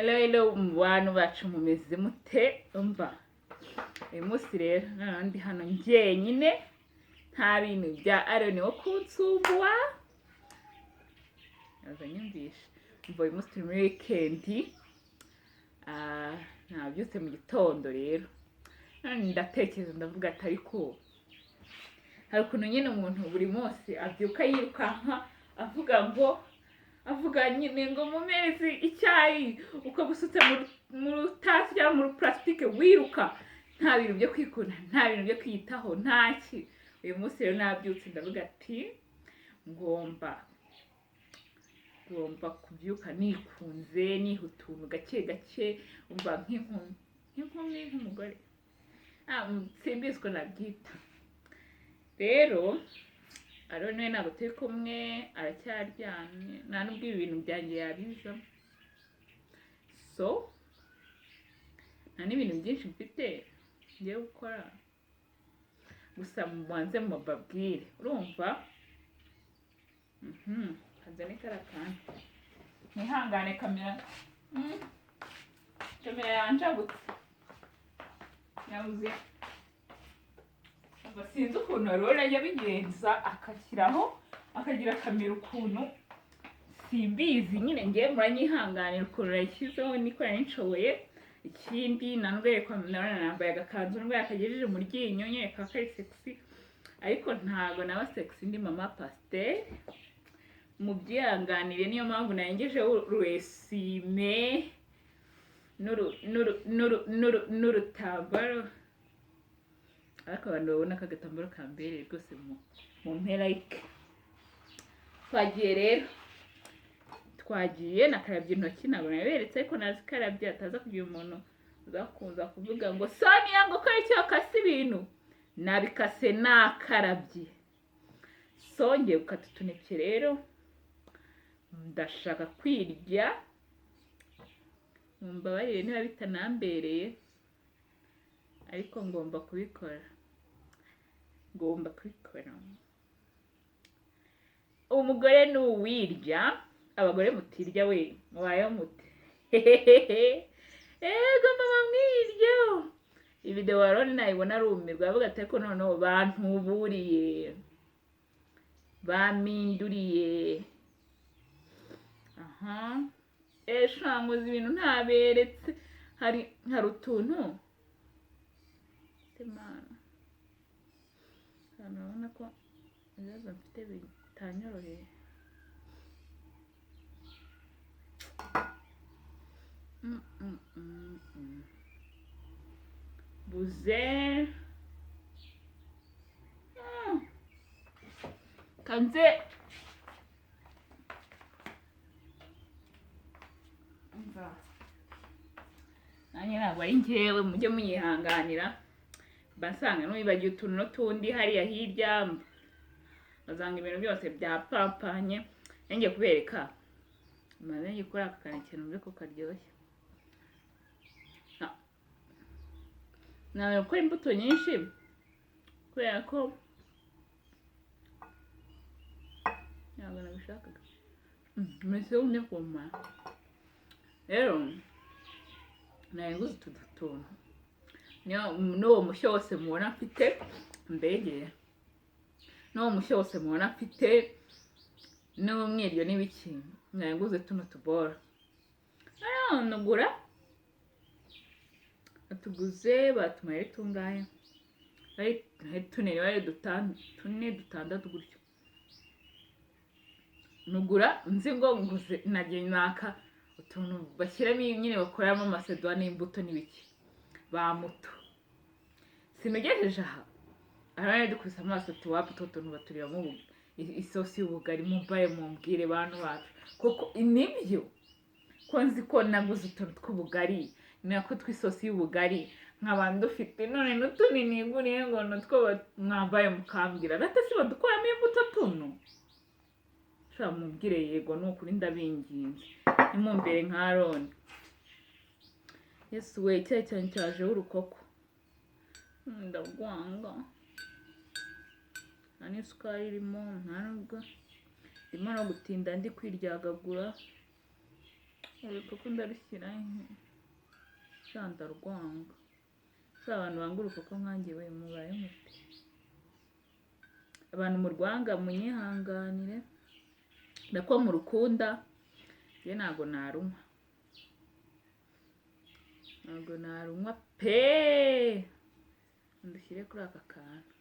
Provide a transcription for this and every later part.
Hello bantu bacu mumeze mute umva uyu munsi rero ndi hano njyenyine nta bintu bya Aroni wo kunsumbuwa azanyumvisha umva uyu munsi turi muri weekend nabyutse mu gitondo rero ndatekereza ndavuga ati ariko hari ukuntu nyine umuntu buri munsi abyuka yirukanka avuga nyine ngo mu mezi icyayi ukabusutse mu rutasi cyangwa mu plastique wiruka nta bintu byo kwikunda nta bintu byo kwiyitaho ntaki. Uyu munsi rero nabyutse ndavuga ati ngomba kubyuka nikunze niha utuntu gake gake umva nk'inkumi nk'umugore simbizi ko nabyita. Rero Aroni we ntabwo turi kumwe aracyaryamye nta n'ubwo ibi bintu byanjye yabiza so nta n'ibintu byinshi mfite ngiye gukora gusa mubanze mubabwire urumva kazane karakandi mwihangane kamera yanjabutse yabuze sinzi ukuntu Aroni yabigenza akashyiraho akagira kamera ukuntu simbizi nyine ngiye muranyihanganira ukuntu yashyizeho niko nishoboye. Ikindi nanwereka nambaye agakanzu nubwo yakagejeje mu ryinyo nyine kari sexy ariko ntago naba sexy ndi mama pasteur mubyihanganire niyo mpamvu narengejeho uruesime n'urutambaro ariko abantu babona ko agatambaro kambereye rwose mu mpera like. Twagiye nakarabye intoki ntabwo naberetse ariko nazikarabye ataza kugira umuntu uzakuza kuvuga ngo Sonia ngo kora icyo wakase ibintu nabikase nakarabye. So ngiye gukata utuneke rero ndashaka kwirya mumbabarire niba bitanambereye ariko ngomba kubikora. Umugore n'uwirya abagore mutirya we mubayeho mute ego mama mwiryo. Video Aroni nayibona arumirwa avuga ati ariko noneho bantuburiye baminduriye shanguza ibintu ntaberetse hari utuntu semana urabona ko ibibazo mfite bitanyoroheye. Buze kanze nanjye ntabwo ari njyewe mujye munyihanganira basanga nwibagiye utuntu n'utundi hariya hirya bazanga ibintu byose byapampanye ngiye kubereka maze ngiye gukora aka kantu numve ko karyoshye. Nawe gukora imbuto nyinshi kubera ko ntabwo nabishakaga mbese wumve kuma rero naguze utu tuntu n'uwo mushyo wose mubona mfite mbegeye n'uwo mushyo wose mubona mfite n'umwiryo n'ibiki naguze tuno tubora nugura atuguze batumaye tungaye ari tunene bari dutandatu gutyo nugura nzi ngo nguze nagiye naka utuntu bashyiramo nyine bakoramo amasedwa n'imbuto n'ibiki ba muto sinugejeje aha Aroni dukubise amaso tuwapu tuntu baturiyemo isosi y'ubugari mumbaye mumbwire bantu bacu kuko nibyo ko nzi ko naguze utuntu tw'ubugari nako twisosi y'ubugari nk'abantu dufite none n'utunini nguriye ngo nutwo mwambaye mukambwira natasi badukoramo imbuto tuno shaka mubwire yego n'ukuri ndabinginze nimumbere nka Aroni. Yesu we cyayi cyane cyaje urukoko ndagwanga nta n'isukari irimo nta nubwo ndimo no gutinda ndi kwiryagagura urupfu ndarushyira ndarwanga. Si abantu banga urupfu nkanjye we mubaye mute? Abantu murwanga munyihanganire, nako murukunda njye ntago narunywa pe. Ndushyire kuri aka kantu,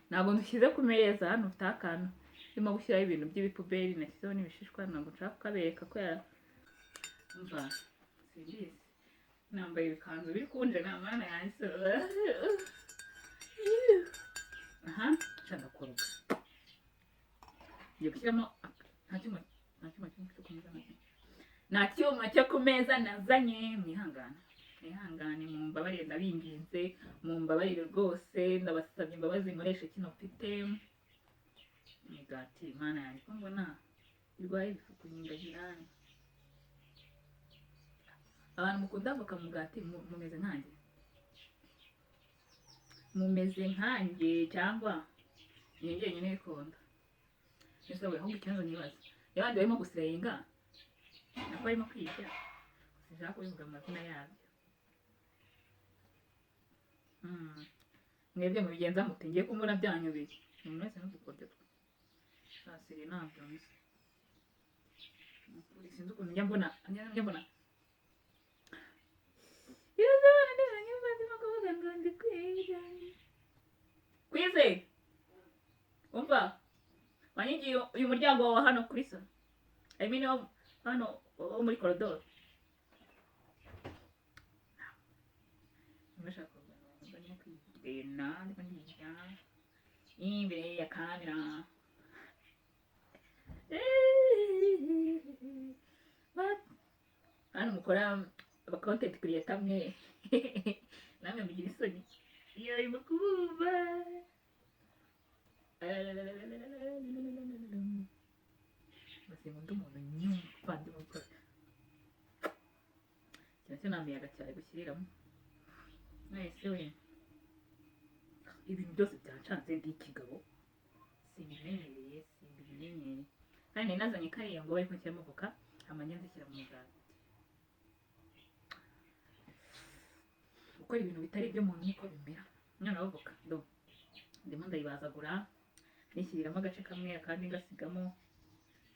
ntabwo ndushyize ku meza. Hano ufite akantu ndimo gushyiraho ibintu by'ibipuberi, nashyizeho n'ibishishwa, ntabwo nshaka kukabereka ko umva simbizi. Nambaye ibikanzu biri kunje na mana yanjye. Aha nshaka koroga, ngiye gushyiramo nta cyuma cyo ku meza nazanye. Mwihangane mumbabarire, ndabinginze mumbabarire rwose, ndabasabye imbabazi nkoreshe kino mfite. Imigati mana yanjye ko mbona irwaye ibifuku nyingagirane. Abantu mukunda avoka mugati mumeze nkanjye cyangwa njye nyine bikunda? Ese we ahubwo ikibazo nibaza, abandi barimo gusenga nako barimo kwiga, sinshaka kubivuga amazina yabyo. Mwebwe mubigenza mute? Ngiye kumbona byanyubeye. Umuntu wese n'udukoryo twe sasiri ntabyo nzi. Sinzi ukuntu njya mbona kwize. Umva wanyigiye uyu muryango wa hano kuri so, I mean hano wo muri koridoro. Imbere ya kamera hano mukora aba content creator mwe namwe mugira isoni iyo urimo kubumva. Nkunda umuntu nyumva ndi gukora cyane namiyaga cyane gushyiriramo. Mwese we ibintu byose byancanze ndi ikigabo, simbimenyereye kandi nazanye kariya ngo bari kunshyiramo voka amanya nzishyira mu mugati. Gukora ibintu bitari ibyo muntu niko bimera. Umwana w'avoka ndimo ndayibazagura nishyiriramo agace kamwe akandi ngasigamo,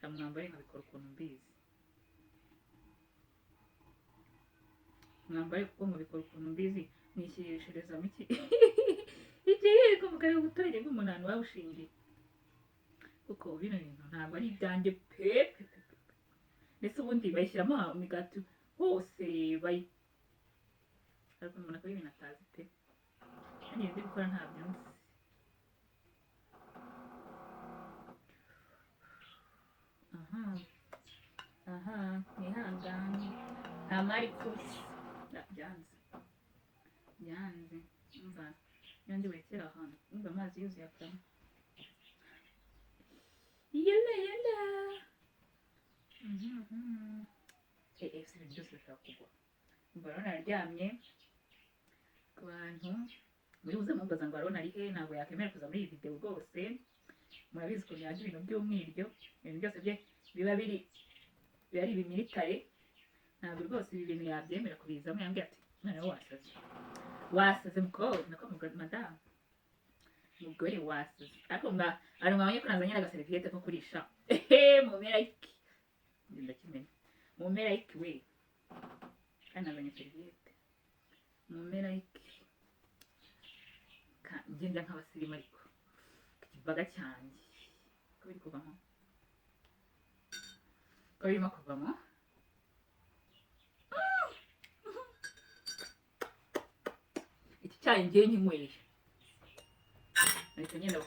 mwambare nkabikora ukuntu mbizi. Nishyiririshirizamo ikiyiko mukareba ubuturage bw'umunani wawushingiye, kuko bino bintu ntabwo ari ibyanjye pe. Ndetse ubundi bayishyiramo imigati hose ariko umuntu akora ibintu atazi pe. Nanjye ndi gukora ntabyo nzi. Mwihangane nta mari kusi byanze. Umva iyo ndi wekera ahantu umva amazi yuzuye akama. Yala ibintu byose bishobora kugwa. Umva rero naryamye ku bantu muri buze mumbaza ngo Aroni ari he, ntabwo yakemera kuza muri iyi video rwose. Murabizi ukuntu yanjye ibintu by'umwiryo, ibintu byose bye biba ari ibimiritare, ntabwo rwose ibi bintu yabyemera kubizamo. Yambwiye ati noneho wasaze mukobwa, nako madamu umugore wasaze. Ariko ari mwabonye ko nazanye n'agaseriviyete ko kurisha mumera iki ndakimenya. Mumera iki we, kandi nazanye seriviyete mumera iki. Ngenda nk'abasirimu ariko ikivaga cyanjye ko biri kuvamo, ko birimo kuvamo. Iki cyayi ngiye nkinyweye ariko ngenda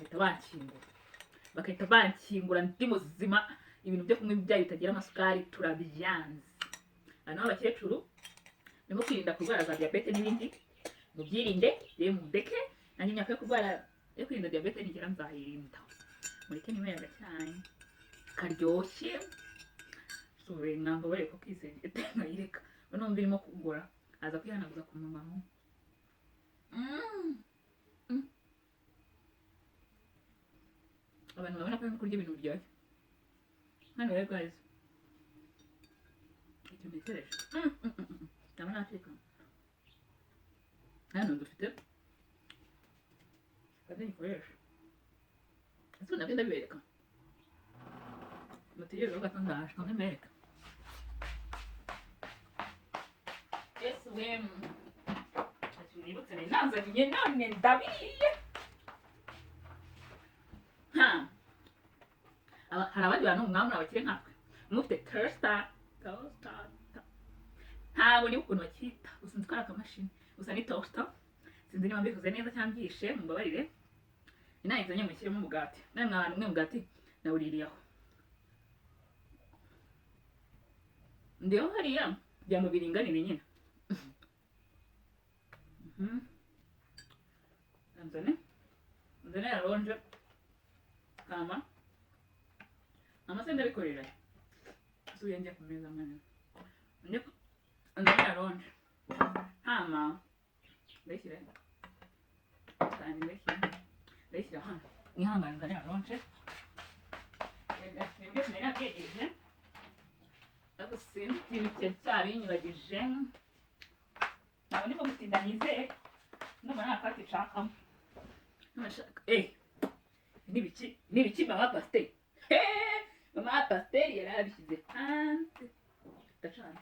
bakahita bankingura ndi muzima. Ibintu byo kunywa ibyayi bitagira amasukari turabyanze. Hano abakecuru nimo kwirinda kurwara za diabete n'ibindi, mubyirinde rero mundeke. Nanjye nyakwiye kurwara yo kwirinda diabete nigera nzayirinda. Mureke ninywera cyane karyoshye. Sube ngambo bare ko kizenge nkayireka numva irimo kugora aza kwihanaguza ku munwa. Abantu babona ko kurya ibintu biryoshye hano rero guys gitekereje ndabona nateka hano dufite kazi gikoresha ese nabyo ndabibereka mutegereje gato ndaje kandi mbereka yesu we nibutse nanzaniye none ndabiriye hari abandi bantu mwamwe abakire nkatwe mufite toaster ntabwo niba ukuntu bakita gusa nzi ko ari akamashini gusa ni toaster sinzi niba mbikoze neza cyangwa mbyishe mumbabarire inayizanye mushyiremo umugati nawe mwana umwe mugati nawuririyeho ndiho hariya kugira ngo biringanire nyine nzane yaronje kama amasenda bikorera suye njya ku meza mwana nzane yaronje hama ndayishyira hano ihangane nzane yaronje ibyo sinari nakwegeje ariko sinzi ikintu cyari cyabinyibagije ntabwo ndimo gutinda nizeye ndumva nta kati nshakamo n'ibiki mama pasiteri mama pasiteri yari abishyize hanze ndacana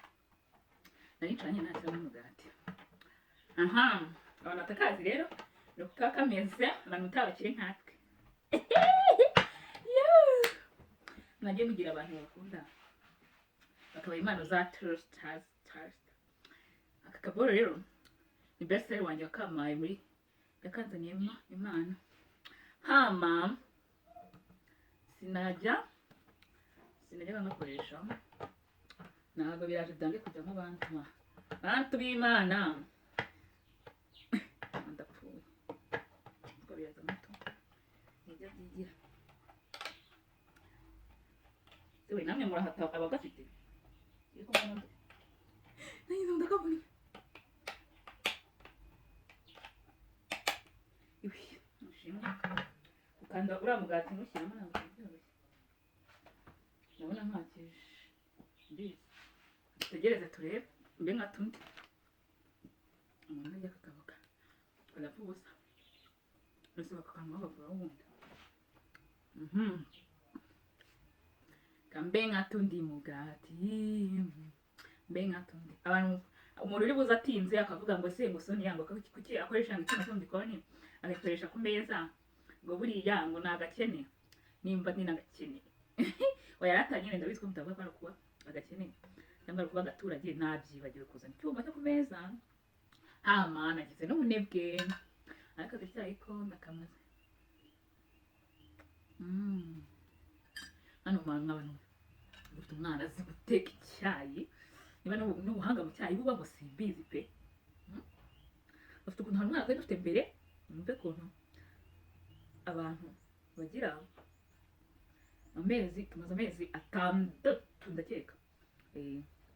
naricanye nashyiramo umugati abantu batakazi rero ni uko kameze abantu mutabakire nkatwe mwagiye mugira abantu bakunda bakabaha impano za toast aka kaboro rero ni besiteri wanjye wakamaye muri yakanzaniyemo impano hama sinajyaga ngakoresha ntabwo biraje byange kujyamo bantu b'imana ndapfuye kuko biraza muto nijya byigira sewe namwe murahata abagafite ariko mbona nagize ndakabona ukanda uriya mugati ntushyiramo ntabwo byoroshye ndabona nkakije mbizi dutegereze turebe mbe nka tundi umuntu ajya kakaboga kadapfa ubusa ndetse bakakanwaho bakuraho ubundi kambe nka tundi mugati mbe nka tundi abantu umuntu uri buze atinze akavuga ngo se ngo soni yango kuki akoresha ngo icyuma cyo mu gikoni agakoresha ku meza ngo buriya ngo ni agakene nimba ni n'agakene oya yaratanye ndabizi ko mutavuga ko ari kuba agakene cyangwa ari kuba agaturage nabyibagiwe kuzana icyuma cyo ku meza hama nagize n'ubunebwe ariko agacyayi ko nakamaze hano abantu dufite umwana azi guteka icyayi niba n'ubuhanga mu cyayi buba ngo simbizi pe bafite ukuntu hari umwana twari dufite mbere mwumve ukuntu abantu bagira tumaze amezi 6 ndakeka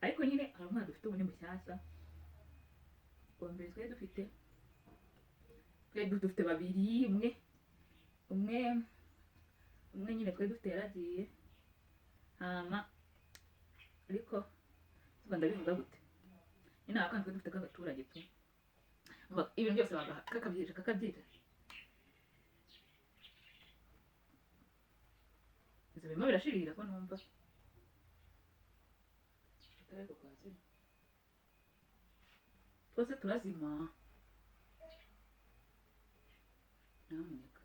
ariko nyine hari umwana dufite ubu ni mushyashya uwa mbere twari dufite babiri umwe nyine twari dufite yaragiye hama ariko ndabivuga gute nyine akandi twari dufite k'agaturage pe ibintu byose kakabyica ibyo birimo birashirira ko numva twose turazima nyamuneka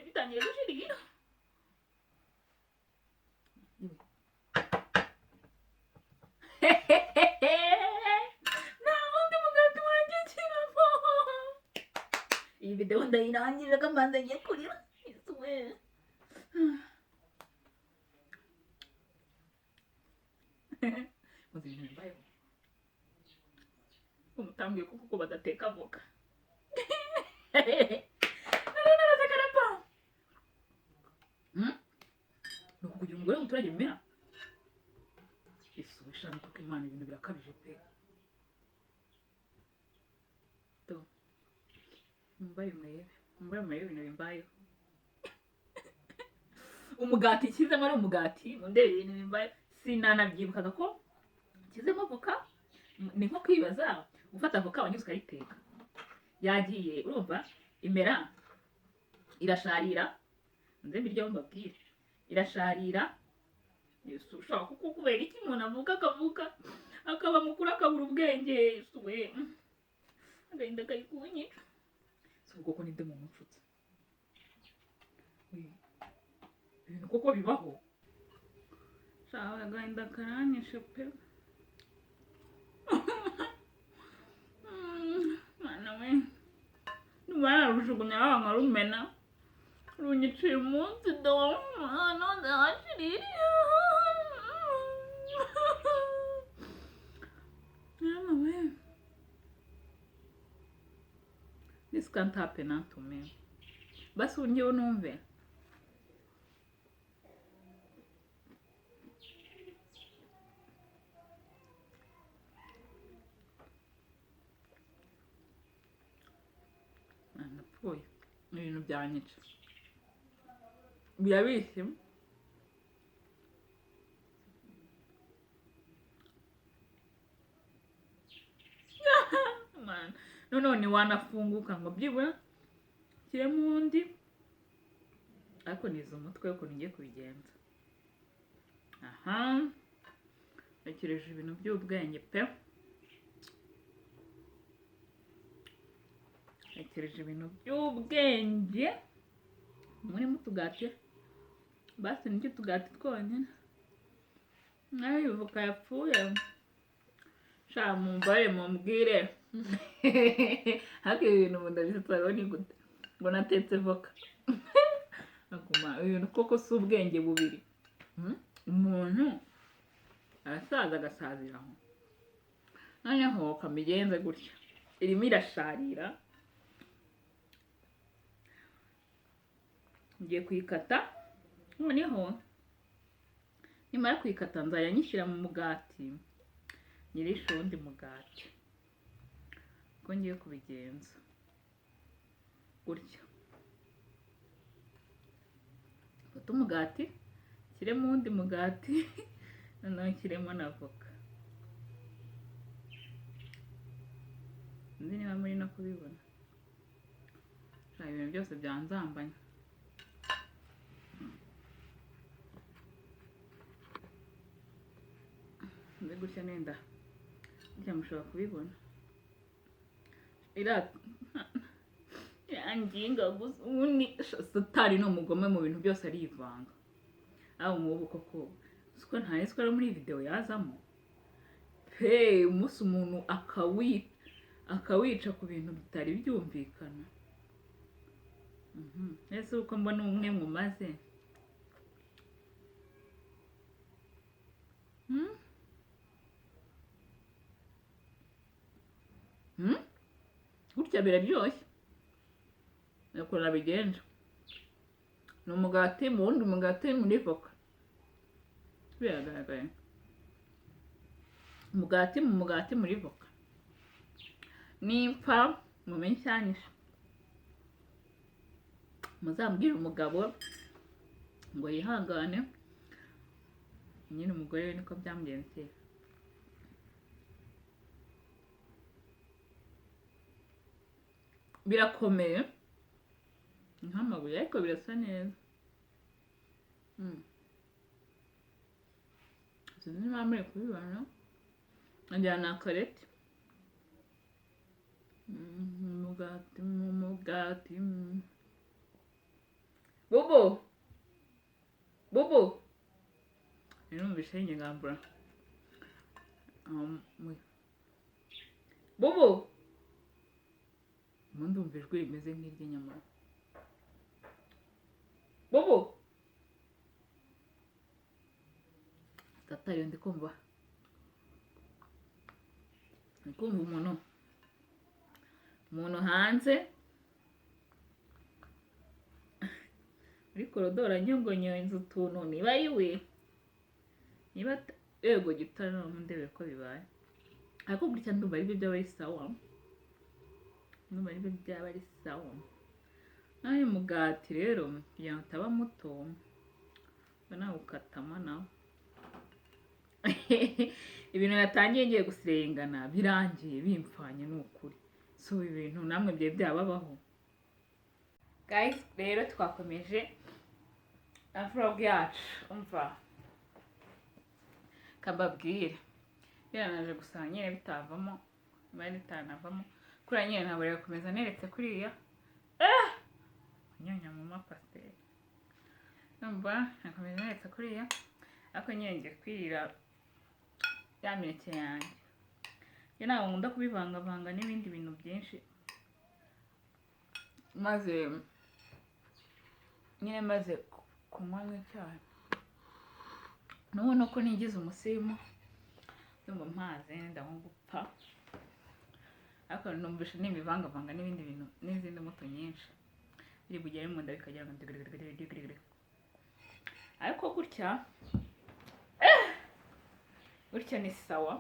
bitangiye gushirira iyi video ndayirangije kamanza ngiye kurira yesuwe muzi ibintu bimbayeho umutambiye kuko badateka avoka ni ukugira umugore w'umuturage bimera yesuwe shami kuko imana ibintu birakabije pe mumbaye murebe ibintu bimbayeho umugati nshyizemo ari umugati ndeba ibintu bimbaye sinanabyibukaga ko nshyizemo voka. Ni nko kwibaza ufata voka wanyuze ukayiteka yagiye urumva imera irasharira nze mbiryo mbabwire irasharira ushobora kuko kubera iki umuntu avuga akavuga akaba mukuru akabura ubwenge suwe agahinda kari kunyica si ubwo ko ninde muntu nshuti ibintu koko bibaho shawe agahinda karanyishe pe mwana we numara rushugunya wanga rumena runyiciye umunsi do mwana ndashirira mama we this can't happen to me basi unjyewe numve napfuye ibintu byanyica birabishye none wanafunguka ngo byibura kiremo undi ariko niza umutwe ukuntu ngiye kubigenza. Aha ntekereje ibintu by'ubwenge pe ntekereje ibintu by'ubwenge muri mutugati basi niki tugati twonyine nayo voka yapfuye sha mumbare mumbwire hake ibintu mundabisatsaho ni gute ngo natetse voka akuma ibintu koko si ubwenge bubiri umuntu arasaza agasaziraho noneho kamigenze gutya irimo irasharira ngiye kuyikata noneho nimara kuyikata nzajya nyishyira mu mugati nyirisha uwundi mugati uko ngiye kubigenza gutya fata umugati nshyiremo uwundi mugati noneho nshyiremo na voka nzi niba muri no kubibona ibintu byose byanzambanye nzi gutya nenda gutya mushobora kubibona yanginga gusa ubundi satani ni umugome mu bintu byose arivanga aho umubu koko siko ntari siko muri video yazamo pe umunsi umuntu akawica ku bintu bitari byumvikana. Ese uko mbona umwe mu maze gutya biraryoshye nuko nabigenje ni umugati mu wundi mugati muri voka biragaragaye umugati mu mugati muri voka nimpfa mumenye icyanyishe muzambwira umugabo ngo yihangane nyine umugore we niko byamugendekeye. Birakomeye nk'amabuye ariko birasa neza. Sinzi niba muri kubibona njyana akareti umugati bobo numvise nyigambura bobo ndumva ijwi rimeze nk'iry'inyamara bobo tatayo ndikumva umuntu hanze muri korodoro anyongonyonza utuntu niba yiwe niba yego gitano ndebe ko bibaye ariko gutya ndumva aribyo byaba ari sawa nayo mugati rero kugira ngo utaba muto banawukatama nawe ibintu natangiye ngiye gusirengana birangiye bimpfanye n'ukuri. So ibintu namwe bye byababaho guys. Rero twakomeje vlog yacu. Umva kababwire biranaje gusanga nyine bitavamo bari bitanavamo kuri nyine ntabwo yakomeza neretse kuriya nyanya mu mapasteri. Numva nakomeza neretse kuriya ariko nyine ngiye kwirira ya mineke yanjye. Njye ntabwo nkunda kubivangavanga n'ibindi bintu byinshi, maze nyine maze kunywa nk'icyayi nubona ko nigize umusirimu ndumva mpaze nenda nko gupfa, ariko numvishe n'imivangavanga n'ibindi bintu n'izindi mbuto nyinshi biri bugere mu nda bikagira ngo digirigirigirigirigiri. Ariko gutya ni sawa.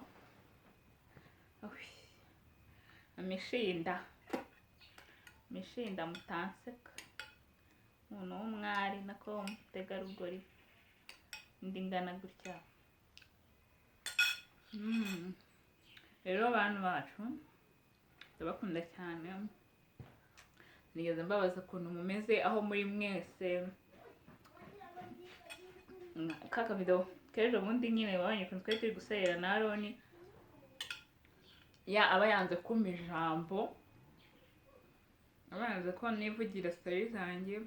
Mishinda mutanseka, umuntu w'umwari nako umutegarugori ndi ngana gutya. Rero abantu bacu ndabakunda cyane, nigeze mbabaza ukuntu mumeze aho muri mwese. Kaka video kejo bundi nyine babanye ukuntu twari turi gusayira na Aroni aba yanze kumpa ijambo, aba yanze ko nivugira story zanjye,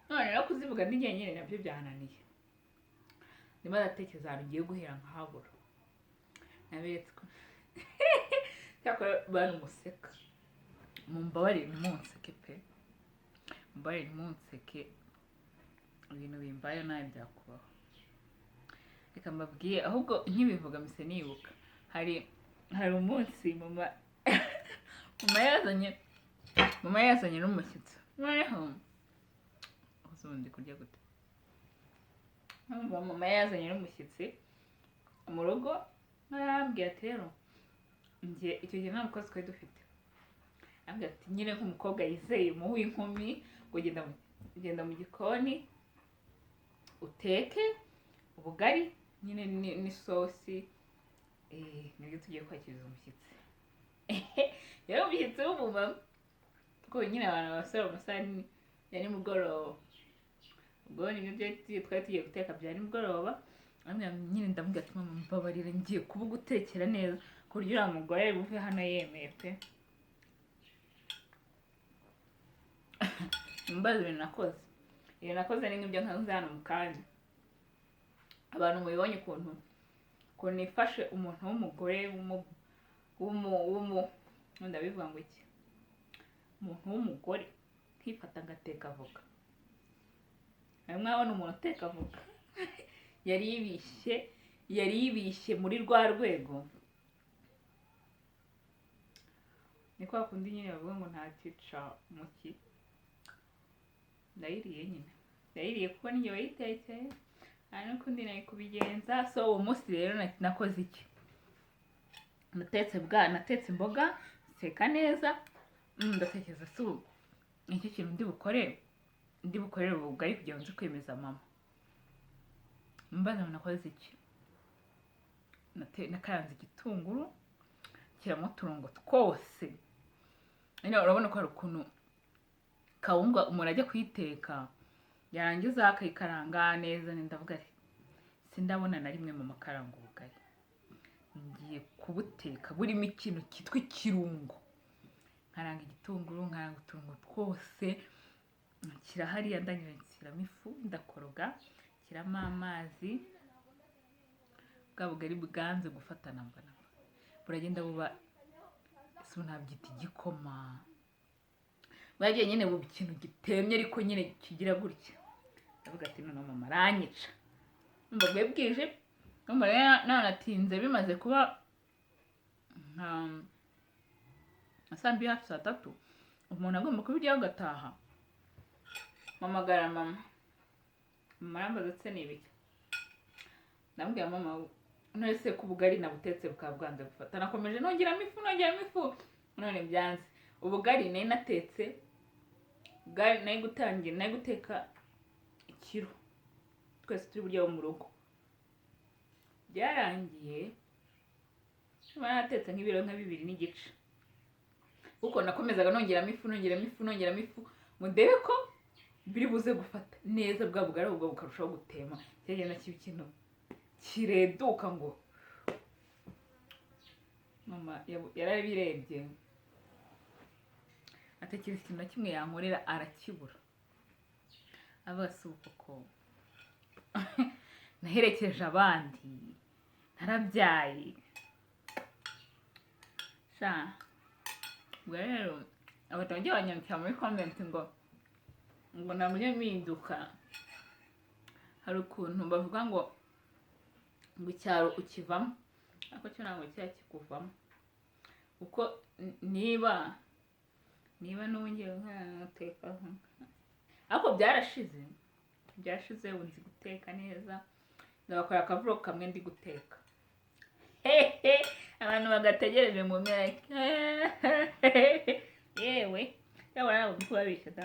none rero kuzivuga ndi nyine nabyo byananiye. Ndimo ndatekereza ahantu ngiye guhera nkahabura. Naberetse ko cyakora bari museka, mumbabarire ntimunseke pe, mumbabarire ntimunseke, ibintu bimbaye nawe byakubaho. Reka mbabwiye ahubwo nkibivuga mise nibuka hari umunsi mama yazanye n'umushyitsi. Noneho ubundi kurya gute, mama yazanye n'umushyitsi mu rugo, arambwira ati rero njye icyo gihe nta mukozi twari dufite, arambwira ati nyine nk'umukobwa yizeye mu w'inkumi ngo genda mu gikoni uteke ubugari nyine n'isosi, nibyo tugiye kwakiriza umushyitsi. Rero umushyitsi w'umumama kuko nyine abantu basora amasaha ya nimugoroba, ubwo nibyo twari tugiye guteka bya nimugoroba. Nyine ndamubwira ati mama mbabarira ngiye kubugutekera neza ku buryo uriya mugore buve hano yemeye pe. Mbaza ibintu nakoze ni nk'ibyo nkanze hano mu kanya. Abantu mubibonye ukuntu nifashe umuntu w'umugore ndabivuga ngo iki, umuntu w'umugore nkifata ngateka avoka. Mwabona umuntu uteka avoka yari yibishye muri rwa rwego. Ni kwa kundi nyine bavuga ngo nta cyica muki. Ndayiriye kuko ninjye wayitekeye, nta n'ukundi nari kubigenza. So uwo munsi rero nakoze iki, natetse imboga nseka neza, ndatekereza si ubu nicyo kintu ndi bukorere ubugari kugira ngo nze kwemeza mama. Mbaza nakoze iki, nakaranze igitunguru kiramo uturongo twose. Urabona ko hari ukuntu kawunga umuntu ajya kuyiteka yarangiza akayikaranga neza. Ndavuga ati sindabona na rimwe mu makaranga ubugari, ngiye kubuteka burimo ikintu cyitwa ikirungo. Nkaranga igitunguru, nkaranga uturungo twose, kirahariya ndangije nshyiramo ifu, ndakoroga, nshyiramo amazi. Bwa bugari bwanze gufatana mbona buragenda buba nabyita igikoma. Bwagiye nyine buba ikintu gitemye ariko nyine kigira gutya. Ndavuga ati none mama aranyica. Numva bwije, numva natinze bimaze kuba saa mbiri hafi saa tatu, umuntu agomba kubiryaho agataha. Mpamagara mama arambaza ati ni ibiki. Ndambwira mama none ko ubugari nabutetse bukaba bwanze gufata. Nakomeje nongeramo ifu none byanze. Ubugari nari natetse, nari guteka ikiro twese turi buryo mu rugo. Byarangiye natetse nk'ibiro nka 2 n'igice, kuko nakomezaga nongeramo ifu mudebe ko biri buze gufata neza bwa bugari, ubwo bukarushaho gutema, cyagenda kiba ikintu kireduka ngo mama yarabirebye atekereza ikintu na kimwe yankorera arakibura, avuga si uko naherekeje abandi narabyaye sha. Ubwo rero abatangiye banyandikira muri comment ngo namenye mpinduka. Hari ukuntu bavuga ngo icyaro ukivamo, ariko cyo ntabwo cyari kikuvamo, kuko niba nongeye nkateka, ariko byarashize ubu nzi guteka neza, ndabakora akavuro kamwe ndi guteka abantu bagategereje mu myaka yewe yaba ntabwo ndi kubabeshya da,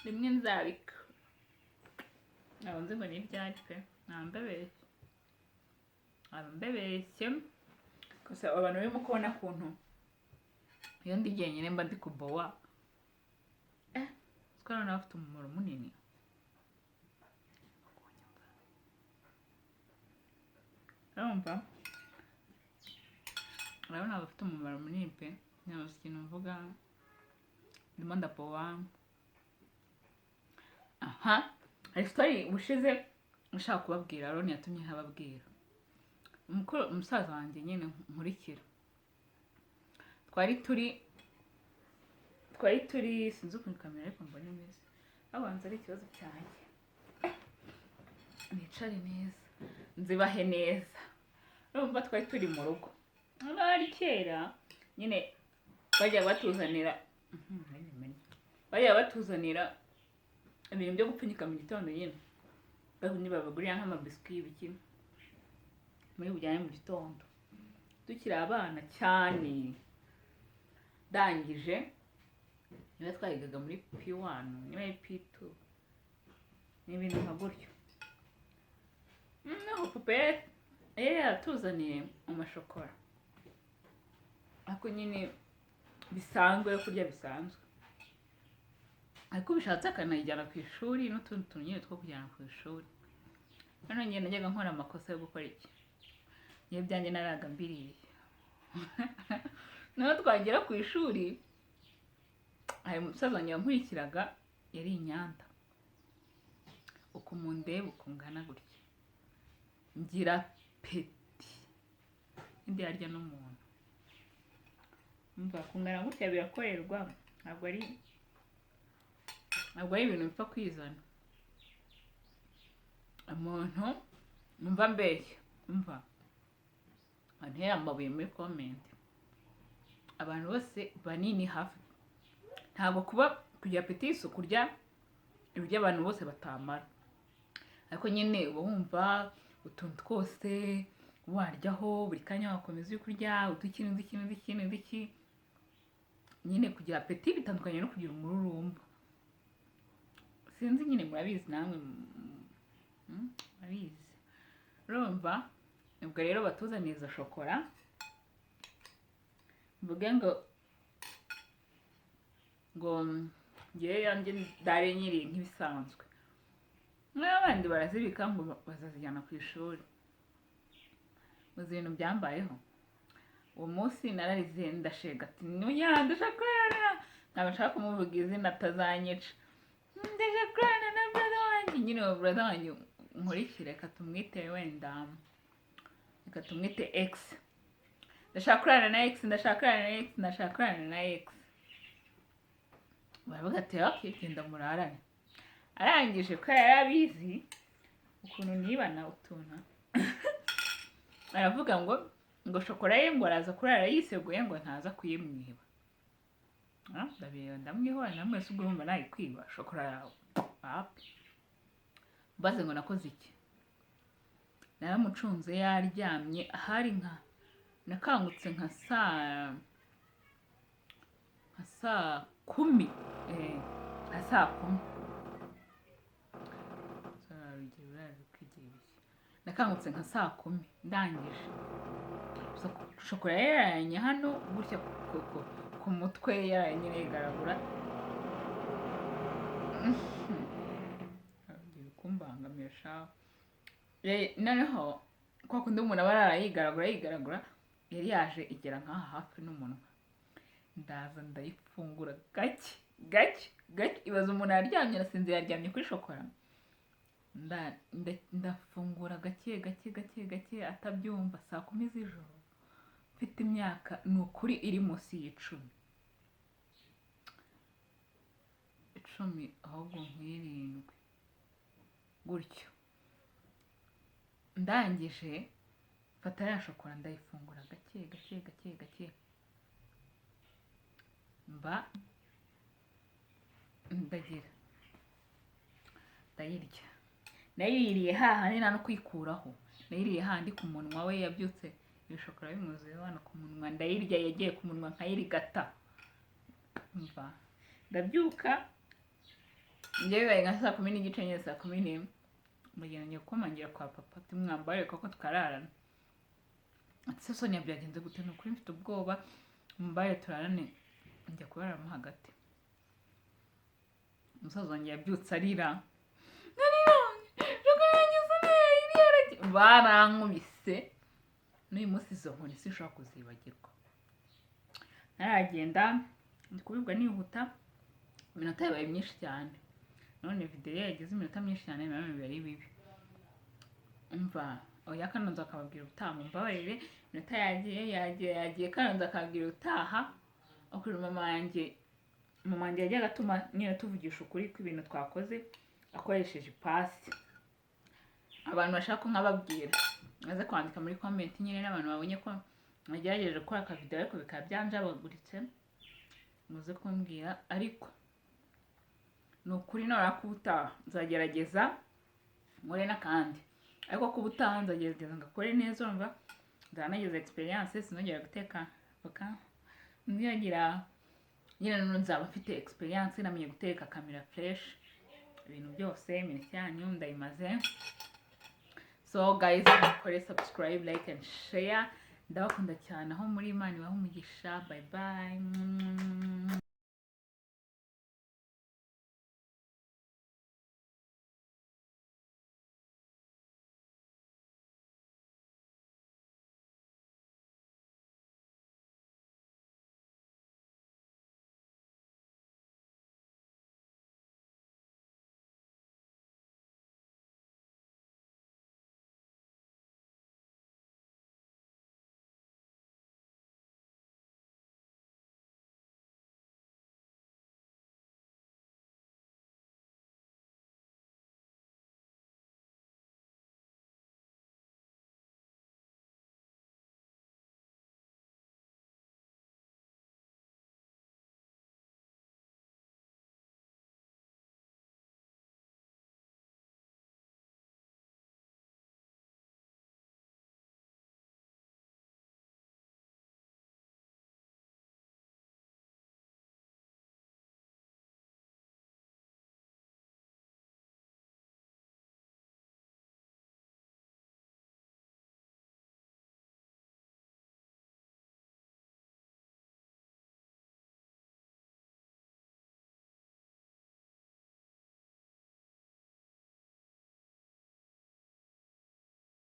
rimwe nzabika, ntabwo nzi ngo ni ibyari pe, mbebeshye gusa abantu barimo kubona kuntu iyo ndi jyenyine mba ndi kubowa, twari nafite umumaro munini. Urabona bafite umumaro munini pe, nyabuze ikintu mvuga, ndimo ndabowa. Hari story ubushize ushaka kubabwira, Aroni yatumye ntababwira. Umusaza wanjye nyine nkurikira, twari turi sinzi ukuntu kamera ariko mbona imeze, abanza ari ikibazo cyanjye, nicare neza nzibahe neza. Urumva twari turi mu rugo, ari kera nyine bajya batuzanira ibintu byo gupfunyika mu gitondo, nyine babagurira nk'amabiswi y'ibiki muri bujyane mu gitondo, tukiri abana cyane. Ndangije niba twayigaga muri P1 niba ari P2 n'ibintu nka gutyo, noneho papa yari yatuzaniye amashokora, ariko nyine bisanzwe yo kurya bisanzwe, ariko bishatse akanayijyana ku ishuri n'utundi tuntu nyine two kujyana ku ishuri. Noneho njye najyaga nkora amakosa yo gukora iki, niyo byanjye naraga mbiriye noneho twagera ku ishuri, hari umusaza wanjye wankurikiraga yari inyanda, uko mundeba uko ngana gutya, ngira peti indi yarya n'umuntu, mva kungana gutya birakorerwa, ntabwo ari ibintu bipfa kwizana. Umuntu numva mbeshya, antera amabuye muri comment, abantu bose banini hafi, ntabwo kugira apeti si kurya ibiryo abantu bose batamara, ariko nyine uba wumva utuntu twose waryaho buri kanya wakomeza uri kurya udiki, nyine kugira apeti bitandukanye no kugira umururumba, sinzi nyine murabizi namwe, murabizi. Urumva ubwo rero batuzaniye izo shokora, mvuge ngo ngewe yanjye ndare nyiri nk'ibisanzwe, n'abandi barazibika ngo bazazijyana ku ishuri. Muzi ibintu byambayeho uwo munsi, nararize ndashega ati ndashakurana, ntabwo nshaka kumuvuga izina atazanyica, ndashakurana na brother wanjye, nyine uwo brother wanjye nkurikire, reka tumwite wenda, reka tumwite X, ndashakurana na X. Baravuga ati okay genda murarane. Arangije ko yari abizi ukuntu nibana utuna aravuga ngo shokora ye ngo araza kurara yiseguye ngo ntaza kuyimwiba. Ndamwihora namwe se ubwo urumva nayi kwiba shokora yawe baze ngo nakoze iki, naramucunze yaryamye, ahari nakangutse nka saa 10, ibiki nakangutse nka saa 10 ndangije gusa shokora yaranye hano gutya ku mutwe yaranye yigaragura agiye kumbangamisha noneho kwa kundi umuntu aba yigaragura yari yaje igera nk'aha hafi n'umunwa ndaza ndayifungura gake ibaza umuntu yaryamye nasinzira yaryamye kuri shokora ndafungura gake atabyumva saa 10 z'ijoro mfite imyaka ni ukuri iri munsi y'icumi ahubwo nk'irindwi gutyo ndangije mfata ya shokora ndayifungura gake mba ndayirya nayiriye hahandi nta no kwikuraho nayiriye hahandi ku munwa we yabyutse iyo shokora bimuzuye hano ku munwa ndayirya yagiye ku munwa nkayirigata mva ndabyuka njye bibaye nka saa 10 n'igice nyine saa 11 mugenda ngiye kumangira kwa papa tumwambare koko twararana ati Sonia byagenze gute n'ukuri mfite ubwoba mumbaye turarane njya kubaramo hagati umusaza wanjye yabyutse arira barankubise n'uyu munsi izo nkoni sinshobora kuzibagirwa naragenda ndi kubibwa nihuta iminota yabaye myinshi cyane none video yagize iminota myinshi cyane nawe bibari bibi umva oya Kanonzo akababwira utaha mumbabarire iminota yagiye Kanonzo akabwira utaha akuri mama wanjye yajyaga atuma nyine tuvugisha ukuri kw'ibintu twakoze akoresheje ipasi abantu bashaka ko nkababwira maze kwandika muri comment nyine n'abantu babonye ko nagerageje gukora aka video ariko bikaba byanjabaguritse muze kumbwira ariko nukuri narakubutaha nzagerageza nkore n'akandi ariko kubutaha nzagerageza ngakore neza urumva nzanagize experience sinongera guteka voka nziyagira nyine nzaba mfite experience namenye guteka camera fresh ibintu byose iminsi yanyu ndayimaze so guys kore subscribe like and share ndabakunda cyane aho muri Imana ibahe umugisha bye bye